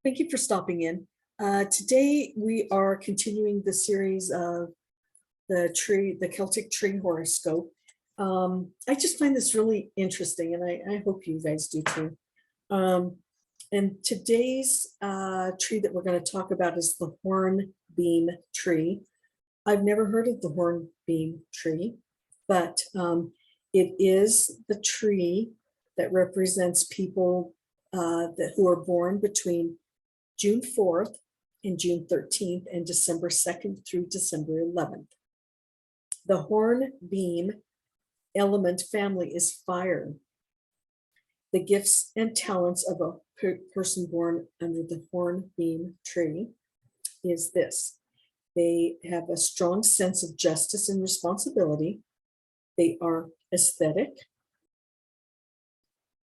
Thank you for stopping in. Today we are continuing the series of the Celtic tree horoscope. I just find this really interesting, and I hope you guys do too. Um, and today's tree that we're going to talk about is the Hornbeam Tree. I've never heard of the Hornbeam Tree, but it is the tree that represents people who are born between June 4th and June 13th and December 2nd through December 11th. The hornbeam element family is fire. The gifts and talents of a person born under the hornbeam tree is this. They have a strong sense of justice and responsibility. They are aesthetic,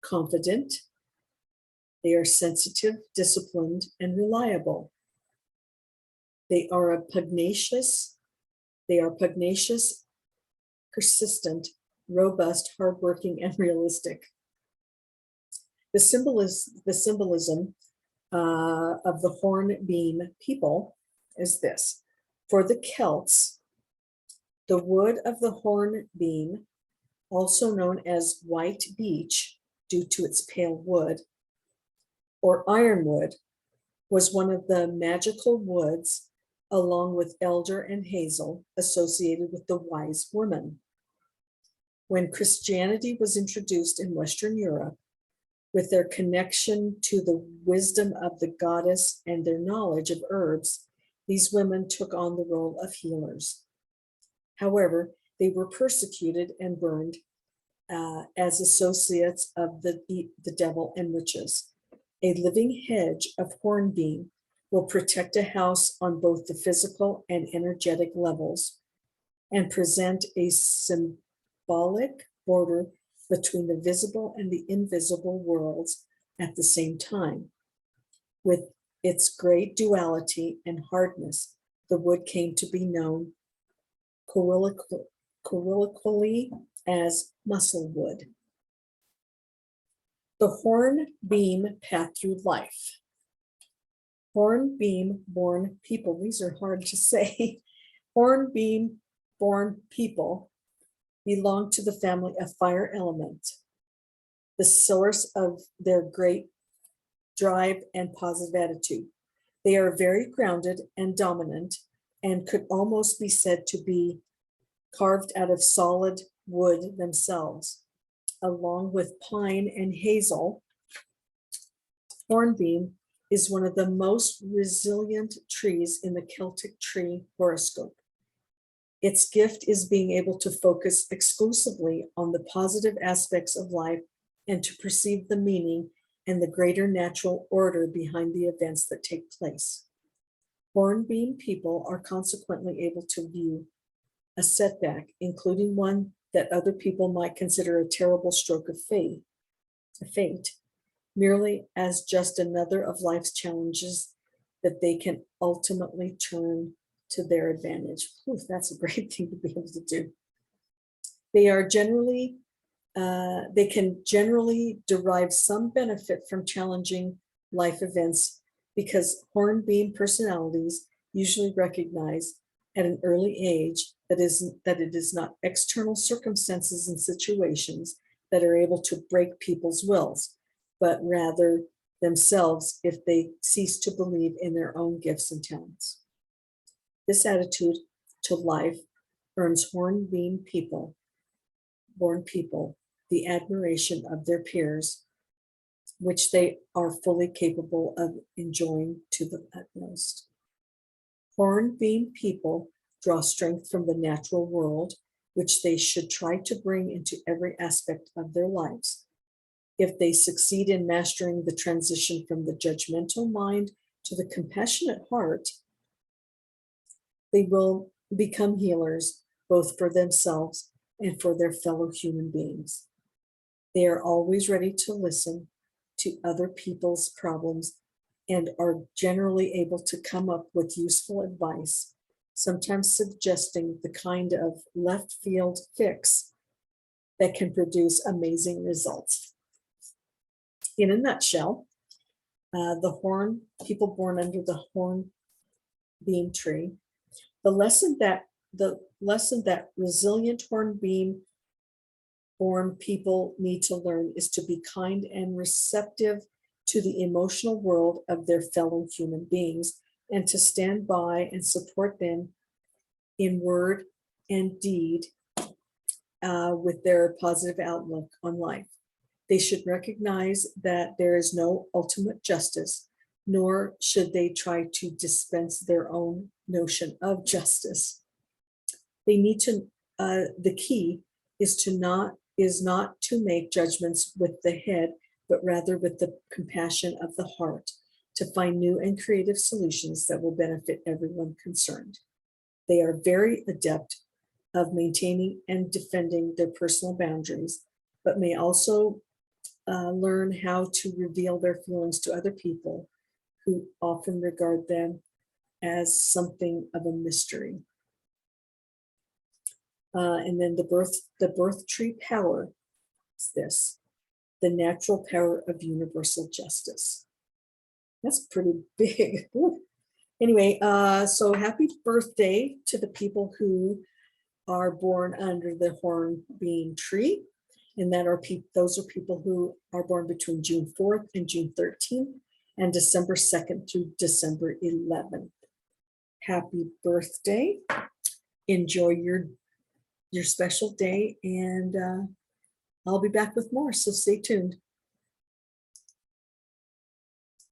confident. They are sensitive, disciplined, and reliable. They are pugnacious, persistent, robust, hardworking, and realistic. The symbolism of the hornbeam people is this. For the Celts, the wood of the hornbeam, also known as white beech due to its pale wood, or ironwood, was one of the magical woods, along with elder and hazel, associated with the wise woman. When Christianity was introduced in Western Europe, with their connection to the wisdom of the goddess and their knowledge of herbs, these women took on the role of healers. However, they were persecuted and burned as associates of the devil and witches. A living hedge of hornbeam will protect a house on both the physical and energetic levels and present a symbolic border between the visible and the invisible worlds at the same time. With its great duality and hardness, the wood came to be known colloquially as muscle wood. The hornbeam path through life. Hornbeam born people, these are hard to say. Hornbeam born people belong to the family of fire element, the source of their great drive and positive attitude. They are very grounded and dominant and could almost be said to be carved out of solid wood themselves. Along with pine and hazel, hornbeam is one of the most resilient trees in the Celtic tree horoscope. Its gift is being able to focus exclusively on the positive aspects of life and to perceive the meaning and the greater natural order behind the events that take place. Hornbeam people are consequently able to view a setback, including one that other people might consider a terrible stroke of fate, merely as just another of life's challenges that they can ultimately turn to their advantage. Ooh, that's a great thing to be able to do. They can generally derive some benefit from challenging life events because hornbeam personalities usually recognize at an early age that it is not external circumstances and situations that are able to break people's wills, but rather themselves if they cease to believe in their own gifts and talents. This attitude to life earns hornbeam people, born people, the admiration of their peers, which they are fully capable of enjoying to the utmost. Hornbeam people draw strength from the natural world, which they should try to bring into every aspect of their lives. If they succeed in mastering the transition from the judgmental mind to the compassionate heart, they will become healers both for themselves and for their fellow human beings. They are always ready to listen to other people's problems and are generally able to come up with useful advice, sometimes suggesting the kind of left field fix that can produce amazing results. In a nutshell, People born under the Hornbeam Tree. The lesson that resilient Hornbeam born people need to learn is to be kind and receptive to the emotional world of their fellow human beings, and to stand by and support them in word and deed with their positive outlook on life. They should recognize that there is no ultimate justice, nor should they try to dispense their own notion of justice. They need to, the key is not to make judgments with the head, but rather with the compassion of the heart, to find new and creative solutions that will benefit everyone concerned. They are very adept of maintaining and defending their personal boundaries, but may also learn how to reveal their feelings to other people who often regard them as something of a mystery. And then the birth tree power is this: the natural power of universal justice. That's pretty big. Anyway, so happy birthday to the people who are born under the Hornbeam Tree, and those are people who are born between June 4th and June 13th, and December 2nd through December 11th. Happy birthday! Enjoy your special day, and I'll be back with more, so stay tuned.